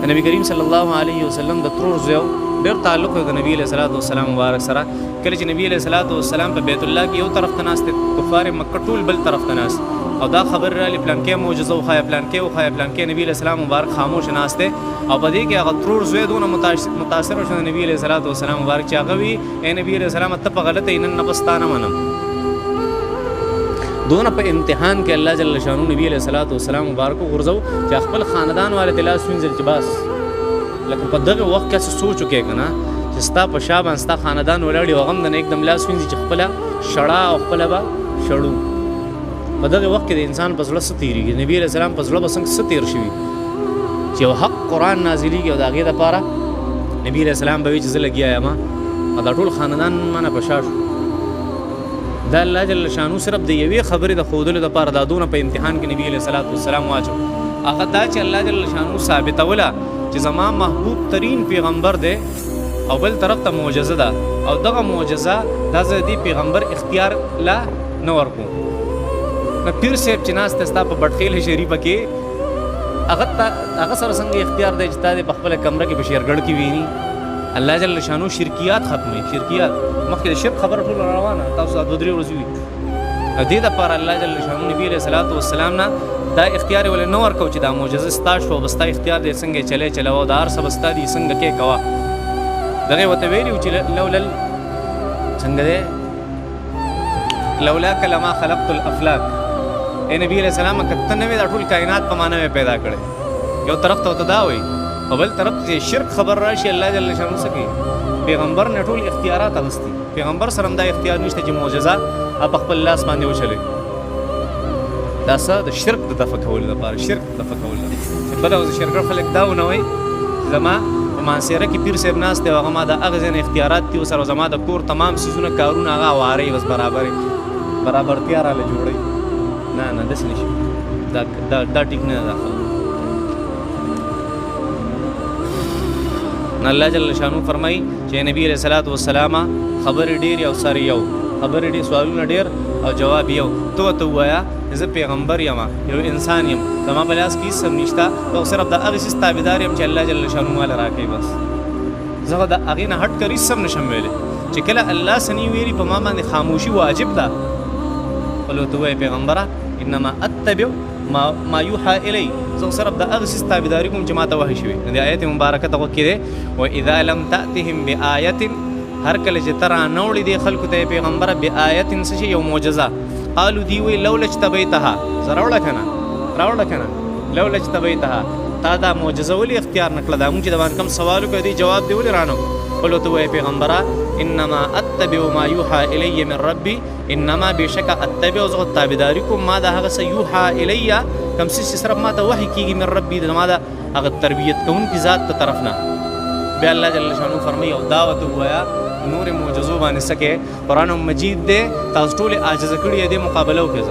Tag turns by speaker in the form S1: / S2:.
S1: نبی کریم صلی الله علیه وسلم د ترور زوی ډېر تعلق د نبی علیه الصلاۃ والسلام مبارک سره. کله چې نبی علیه الصلاۃ والسلام په بیت الله کې یو طرف ته ناست، کفار مکه ټول بل طرف ته ناست، او دا خبر را لې پلان کې معجزه او خای پلان کې او خای پلان کې نبی علیه السلام مبارک خاموش ناست او په دې کې هغه ترور زوی دونه متاثر شو نبی علیه الصلاۃ والسلام مبارک چې هغه وی اے نبی علیه السلام ته په غلطه نن نفستانه منم. دونه په امتحان کې الله جل شانو نبی علیه الصلاۃ والسلام مبارک غرزو چې خپل خاندان والے تلاس وینځل چې بس لکه په دغه وخت کې سوچ وکړه کنه چې ستا په شابان ستا خاندان ولاړی وغم د एकदम لاس وینځي چې خپل شړا او خپل با شړو. په دغه وخت کې د انسان په زړه ستیریږي، نبی علیه السلام په زړه بسنګ ستیر شوی چې حق قرآن نازلیږي او د هغې دپاره نبی علیه السلام به وي چې زه لګیا یم او دا ټول خاندان مانه په شا شو. دا الله جل شانو صرف د یوې خبرې د ښودلو دپاره دا دونه په امتحان کې نبی علیه الصلاۃ والسلام واچو. هغه دا چې الله جل شانو ثابتوله چې زما محبوب ترین پیغمبر دی او بل طرف ته معجزه ده او دغه معجزه دا زه دې پیغمبر اختیار لا نه ورکوم. نو پیر صاحب چې ناست ستا په بټخیل شریفه کې هغه سره څنګه اختیار دی چې تا دې په خپله کمره کې په شیرګړ کې ویني. الله جل شانو شرکیات ختموي، شرکیات مخکې د شرک خبره ټوله روانه تاسو دوه درې ورځې وي. دې دپاره الله جل شانو نبي علیه الصلاۃ والسلام نه دا اختیار ولې نه ورکو چې دا معجزه ستا شو بس ستا اختیار دی څنګه چلوه دا هر څه به ستا دي څنګه کې کوه. دغه ورته ویلي وو چې لولا څنګه دی لولاک لما خلقت الافلاک. ای نبی علیه السلام که ته نه وې دا ټول کائنات په ما نه وې پیدا کړی. یو طرف ته ورته دا وایي او بل طرف ته شرک خبر راشي الله جل شانو څه کوي پیغمبر نه ټول اختیارات اغوستي. پیغمبر سره هم دا اختیار نشته چې معجزه په خپل لاس باندې وچلوي. دا څه د شرک د دفع کولو دپاره، شرک د دفع کولو دپاره چې بله اوس شرکر خلک دا ونه وایي زما په مانسیره کې پیر صاحب ناست دی او هغه ما د هغه ځای نه اختیارات دي ورسره زما د کور تمام څیزونه کارونه هغه اوارئ بس برابرتیا راله جوړوي. نه نه داسې نه شي، دا ټیک نه ده. الله جل شانو فرمایي چې نبی علیه الصلاۃ والسلام خبرې ډېرې او سر یو، خبرې ډېر سوالونه ډېر او جواب یو. ته ورته ووایه زه پیغمبر یم، یو انسان یم، زما په لاس کې هېڅ هم نشته، زه صرف د هغې څیز تابعدار یم چې الله جل شانو ماله راکوي. بس زه د هغې نه هټ کر هېڅ هم نشم ویلی. چې کله الله سني ویلي په ما باندې خاموشي واجب ده. بل ورته ووایه پیغمبره انما اتبع ما یوحى الی، زه صرف د هغه څیز تابعداري کوم چې ما ته وحی شوي. د آیت مبارکه ته وکې دی واذا لم تأتهم بآیة، هر کله چې ته رانوړې دې خلکو ته پیغمبره بآیة څه شي یو معجزه، قالو دی وی لولا اجتبیتها، زه راوړه که نه لولا اجتبیتها، تا دا معجزه ولې اختیار نه کړه؟ دا مونږ چې د باندې کوم سوال وکړو دی جواب دی ولې رانه. بل ورته ووایه پیغمبره انما اتبع ما یوحى الی من ربی، انما بېشکه اتبع زه تابعداري کوم ما د هغه څه یوحى الی کوم څه چې صرف ما ته وحي کېږي من ربي زما د هغه تربیت کوونکي ذات ته طرف نه. بیا الله جل شانو فرمایي او دا ورته ووایه نور معجزو باندې څه کې قرآن مجید دی تاسو ټولې عاجزه کړي دې مقابله وکړئ.